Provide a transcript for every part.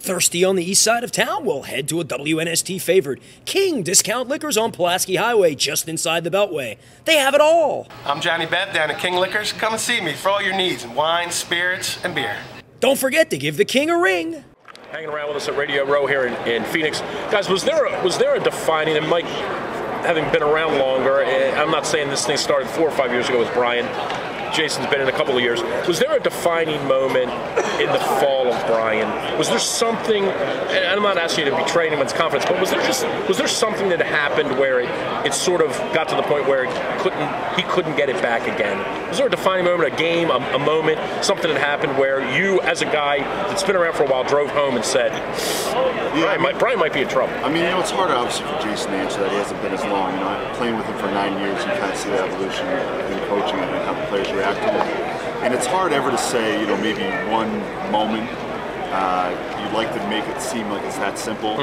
Thirsty on the east side of town? Well, head to a WNST favorite, King Discount Liquors on Pulaski Highway, just inside the Beltway. They have it all. I'm Johnny Bev down at King Liquors. Come and see me for all your needs in wine, spirits, and beer. Don't forget to give the King a ring. Hanging around with us at Radio Row here in Phoenix. Guys, was there a defining, and Mike, having been around longer, I'm not saying this thing started 4 or 5 years ago with Brian, Jason's been in a couple of years. Was there a defining moment in the fall of Brian? Was there something, and I'm not asking you to betray anyone's confidence, but was there something that happened where it sort of got to the point where he couldn't get it back again? Was there a defining moment, a game, a moment, something that happened where you, as a guy that's been around for a while, drove home and said, Brian might be in trouble? I mean, it's harder obviously for Jason to answer that. He hasn't been as long. Playing with him for 9 years, you kind of see the evolution in coaching and how the players react to it. And it's hard ever to say, maybe one moment. You'd like to make it seem like it's that simple,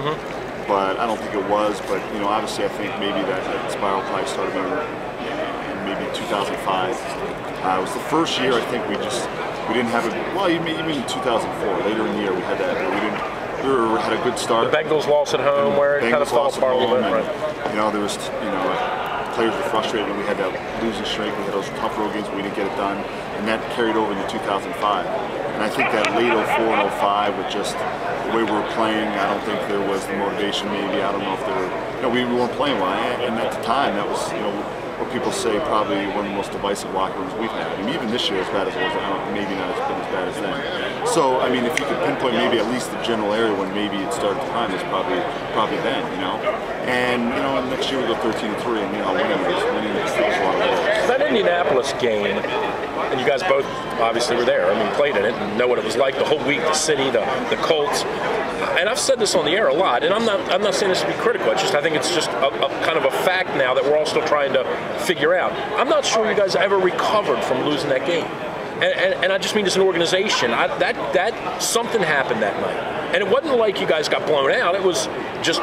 but I don't think it was. But obviously, I think maybe that spiral probably started in maybe 2005. It was the first year I think we didn't have it. Well, even in 2004, later in the year, we had that. We had a good start. The Bengals lost at home, where it kind of fell apart a little bit. Right? There was players were frustrated, and we had that losing streak. We had those tough road games where we didn't get it done, and that carried over into 2005. And I think that late 04 and 05 with just the way we were playing, I don't think there was the motivation. Maybe I don't know if there were. We weren't playing well, and at the time that was what people say probably one of the most divisive locker rooms we've had. I mean, even this year, as bad as it was, maybe not as bad as then. So, I mean, if you could pinpoint maybe at least the general area when maybe it started to climb, is probably then, And next year we go 13-3, and winning this a lot of goals. That Indianapolis game, and you guys both obviously were there. I mean, played in it and know what it was like the whole week. The city, the Colts. And I've said this on the air a lot, and I'm not saying this to be critical. It's just I think it's just a kind of a fact now that we're all still trying to figure out. I'm not sure you guys ever recovered from losing that game, and I just mean as an organization. That something happened that night. And it wasn't like you guys got blown out. It was just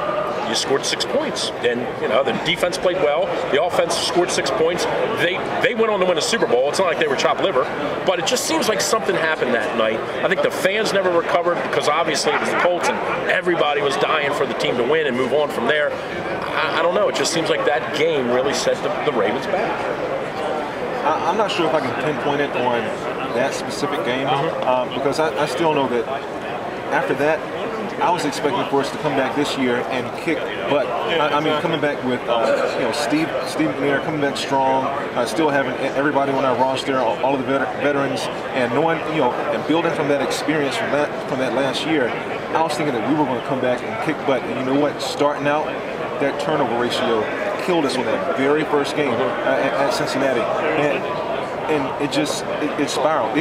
you scored 6 points, and the defense played well. The offense scored 6 points. They went on to win a Super Bowl. It's not like they were chopped liver, but it just seems like something happened that night. I think the fans never recovered because obviously it was the Colts, and everybody was dying for the team to win and move on from there. I don't know. It just seems like that game really set the Ravens back. I'm not sure if I can pinpoint it on that specific game because I still know that after that, I was expecting for us to come back this year and kick butt. I mean, coming back with Steve McNair coming back strong, still having everybody on our roster, all of the veterans, and knowing and building from that experience from that last year. I was thinking that we were going to come back and kick butt. And you know what? Starting out, that turnover ratio killed us on that very first game at Cincinnati, and it spiraled.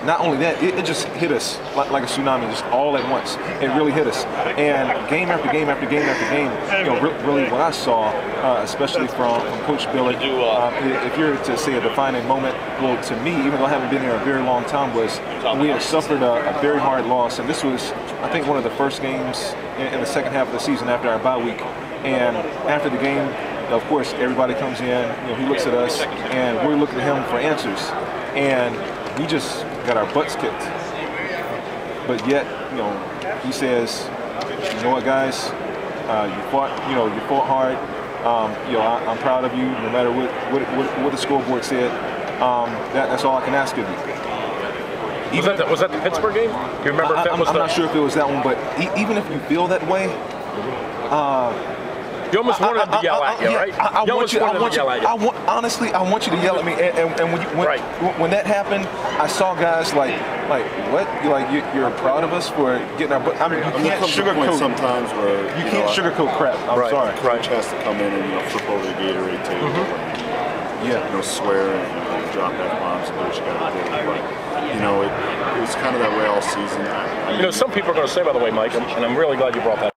Not only that, it just hit us like a tsunami, just all at once. It really hit us. And game after game after game after game, really what I saw, especially from Coach Billy, if you're to say a defining moment, well, to me, even though I haven't been here a very long time, was we had suffered a very hard loss. And this was, I think, one of the first games in the second half of the season after our bye week. And after the game, of course, everybody comes in, he looks at us, and we're looking at him for answers. And we just got our butts kicked. But yet, he says, you know what, guys, you fought hard. I'm proud of you, no matter what the scoreboard said. That's all I can ask of you. Was that the Pittsburgh game? Do you remember? I'm not sure if it was that one, but even if you feel that way, you almost wanted them to yell at you, right? Honestly, I want you to yell at me. And when that happened, I saw guys like what? You're proud of us for getting our. I mean, you can't sugarcoat sometimes where you can't sugarcoat crap. I'm sorry. Coach has to come in and flip over the Gatorade table. Swear and drop F-bombs and do what you got to do. But it was kind of that way all season. Some people are going to say, by the way, Mike, and I'm really glad you brought that